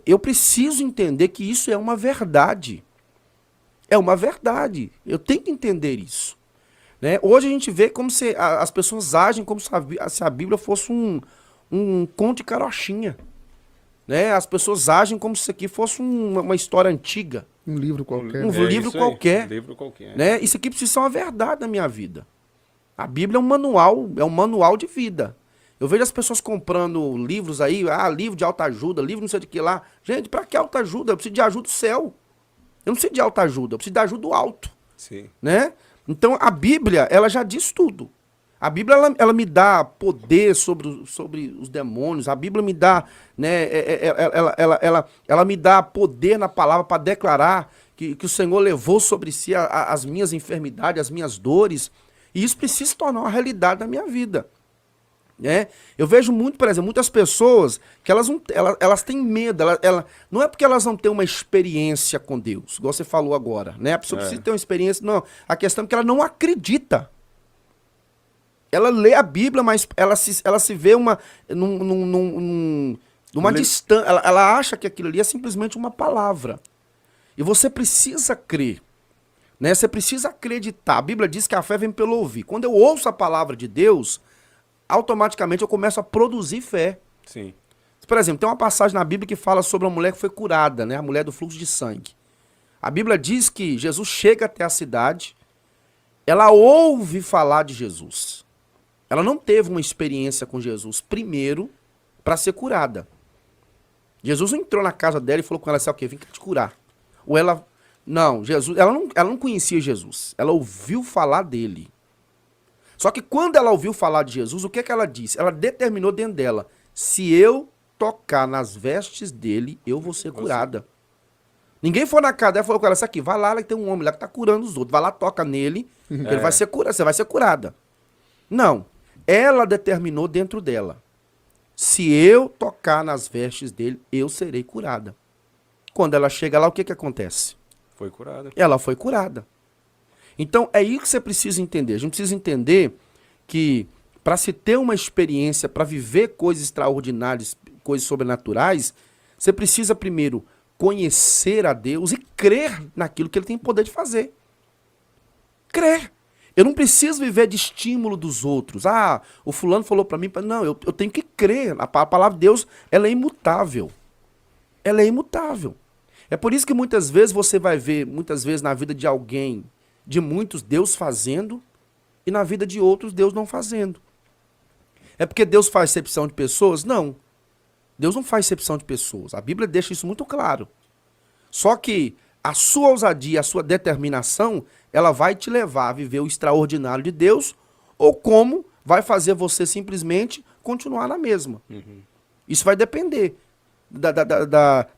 Eu preciso entender que isso é uma verdade. É uma verdade. Eu tenho que entender isso. Né? Hoje a gente vê como se as pessoas agem como se a Bíblia fosse um conto de carochinha. Né? As pessoas agem como se isso aqui fosse uma história antiga. Um livro qualquer. Um livro qualquer. Um livro qualquer. Né? Isso aqui precisa ser uma verdade na minha vida. A Bíblia é um manual de vida. Eu vejo as pessoas comprando livros aí, livro de autoajuda, livro não sei de que lá. Gente, pra que autoajuda? Eu preciso de ajuda do céu. Eu não preciso de autoajuda, eu preciso de ajuda do alto. Sim. Né? Então a Bíblia, ela já diz tudo. A Bíblia, ela me dá poder sobre os demônios. A Bíblia me dá, né, ela me dá poder na palavra para declarar que o Senhor levou sobre si as minhas enfermidades, as minhas dores. E isso precisa se tornar uma realidade na minha vida. Né? Eu vejo muito, por exemplo, muitas pessoas que elas têm medo. Não é porque elas não têm uma experiência com Deus, igual você falou agora. Né? A pessoa precisa ter uma experiência. Não, a questão é que ela não acredita. Ela lê a Bíblia, mas ela se vê numa distância. Ela acha que aquilo ali é simplesmente uma palavra. E você precisa crer. Né? Você precisa acreditar. A Bíblia diz que a fé vem pelo ouvir. Quando eu ouço a palavra de Deus, automaticamente eu começo a produzir fé. Sim. Por exemplo, tem uma passagem na Bíblia que fala sobre uma mulher que foi curada, né? A mulher do fluxo de sangue. A Bíblia diz que Jesus chega até a cidade, ela ouve falar de Jesus. Ela não teve uma experiência com Jesus primeiro para ser curada. Jesus não entrou na casa dela e falou com ela assim, ok, vim te curar. Ou ela... Não, Jesus, ela não conhecia Jesus. Ela ouviu falar dele. Só que quando ela ouviu falar de Jesus, o que ela disse? Ela determinou dentro dela, se eu tocar nas vestes dele, eu vou ser curada. Ninguém foi na casa dela e falou com ela, isso aqui, vai lá, tem um homem lá que tá curando os outros. Vai lá, toca nele, que ele vai ser curado, você vai ser curada. Não. Ela determinou dentro dela, se eu tocar nas vestes dele, eu serei curada. Quando ela chega lá, o que acontece? Foi curada. Ela foi curada. Então, é isso que você precisa entender. A gente precisa entender que, para se ter uma experiência, para viver coisas extraordinárias, coisas sobrenaturais, você precisa primeiro conhecer a Deus e crer naquilo que ele tem poder de fazer. Crer. Eu não preciso viver de estímulo dos outros. O fulano falou para mim, não, eu tenho que crer. A palavra de Deus, ela é imutável. Ela é imutável. É por isso que muitas vezes você vai ver, muitas vezes na vida de alguém, de muitos, Deus fazendo, e na vida de outros, Deus não fazendo. É porque Deus faz acepção de pessoas? Não. Deus não faz acepção de pessoas. A Bíblia deixa isso muito claro. Só que a sua ousadia, a sua determinação, ela vai te levar a viver o extraordinário de Deus, ou como vai fazer você simplesmente continuar na mesma. Isso vai depender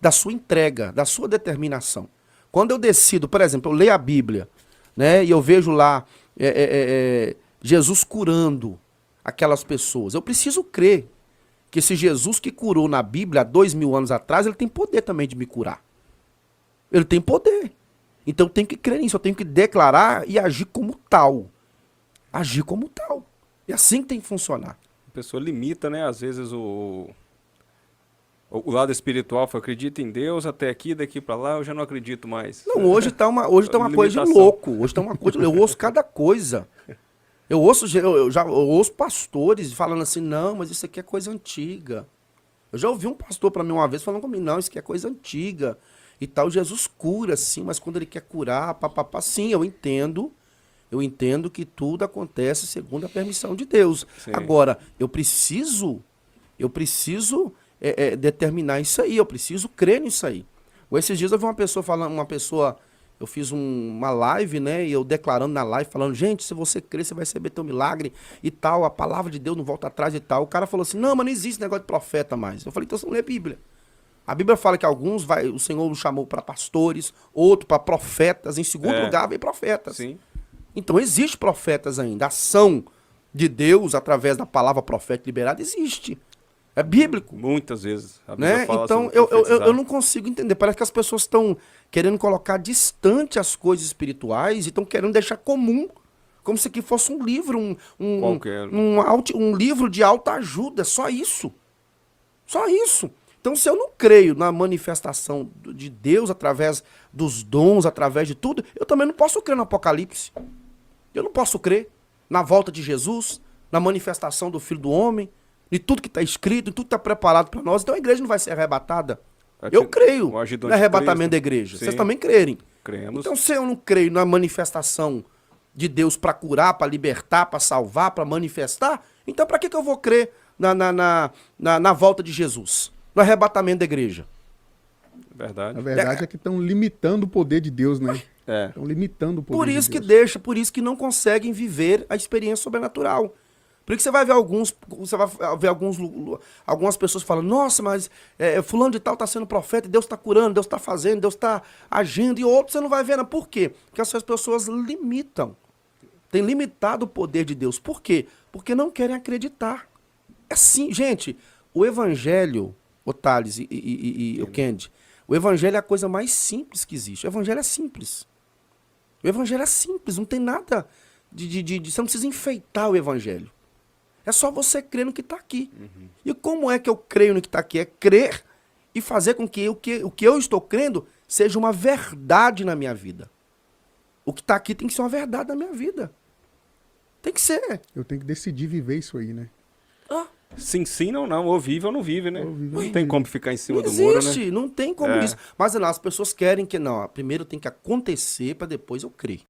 da sua entrega, da sua determinação. Quando eu decido, por exemplo, eu leio a Bíblia, né, e eu vejo lá Jesus curando aquelas pessoas, eu preciso crer que esse Jesus que curou na Bíblia há 2000 anos atrás, ele tem poder também de me curar. Ele tem poder. Então eu tenho que crer nisso, eu tenho que declarar e agir como tal. Agir como tal. É assim que tem que funcionar. A pessoa limita, né, às vezes o lado espiritual, eu acredito em Deus, até aqui, daqui para lá, eu já não acredito mais. Não, hoje tá uma coisa de louco. Hoje tá uma coisa, eu ouço cada coisa. Eu ouço pastores falando assim, não, mas isso aqui é coisa antiga. Eu já ouvi um pastor para mim uma vez falando comigo, não, isso aqui é coisa antiga. E tal, Jesus cura, sim, mas quando ele quer curar, sim, eu entendo que tudo acontece segundo a permissão de Deus. Sim. Agora, eu preciso determinar isso aí, eu preciso crer nisso aí. Esses dias eu vi eu fiz uma live, né, e eu declarando na live, falando, gente, se você crer, você vai receber teu milagre e tal, a palavra de Deus não volta atrás e tal. O cara falou assim, não, mas não existe negócio de profeta mais. Eu falei, então você não lê a Bíblia. A Bíblia fala que o Senhor nos chamou para pastores, outro para profetas, em segundo lugar vem profetas. Sim. Então existe profetas ainda. A ação de Deus através da palavra profética liberada existe. É bíblico. Muitas vezes. A Bíblia né? fala Então eu não consigo entender. Parece que as pessoas estão querendo colocar distante as coisas espirituais e estão querendo deixar comum, como se aqui fosse um livro, um livro de autoajuda. Só isso. Só isso. Então, se eu não creio na manifestação de Deus através dos dons, através de tudo, eu também não posso crer no Apocalipse. Eu não posso crer na volta de Jesus, na manifestação do Filho do Homem, em tudo que está escrito, em tudo que está preparado para nós. Então a igreja não vai ser arrebatada. Eu creio no arrebatamento da igreja. Vocês também crerem. Cremos. Então, se eu não creio na manifestação de Deus para curar, para libertar, para salvar, para manifestar, então para que eu vou crer na volta de Jesus? No arrebatamento da igreja? Verdade. A verdade é que estão limitando o poder de Deus, né? É. Estão limitando o poder Por isso de que Deus. deixa, por isso que não conseguem viver a experiência sobrenatural. Por isso que você vai ver algumas pessoas falando, nossa, mas fulano de tal está sendo profeta, Deus está curando, Deus está fazendo, Deus está agindo, e outros você não vai ver, não. Por quê? Porque essas pessoas limitam. Tem limitado o poder de Deus. Por quê? Porque não querem acreditar. É assim, gente, o evangelho, o Thales e o Kendi, o evangelho é a coisa mais simples que existe. O evangelho é simples. O evangelho é simples, não tem nada você não precisa enfeitar o evangelho. É só você crer no que está aqui. Uhum. E como é que eu creio no que está aqui? É crer e fazer com que o que eu estou crendo seja uma verdade na minha vida. O que está aqui tem que ser uma verdade na minha vida. Tem que ser. Eu tenho que decidir viver isso aí, né? Se ensina ou não, ou vive ou não vive, né? Não tem como ficar em cima não do muro, existe, né? Não tem como isso. Mas não, as pessoas querem que, não, primeiro tem que acontecer para depois eu crer.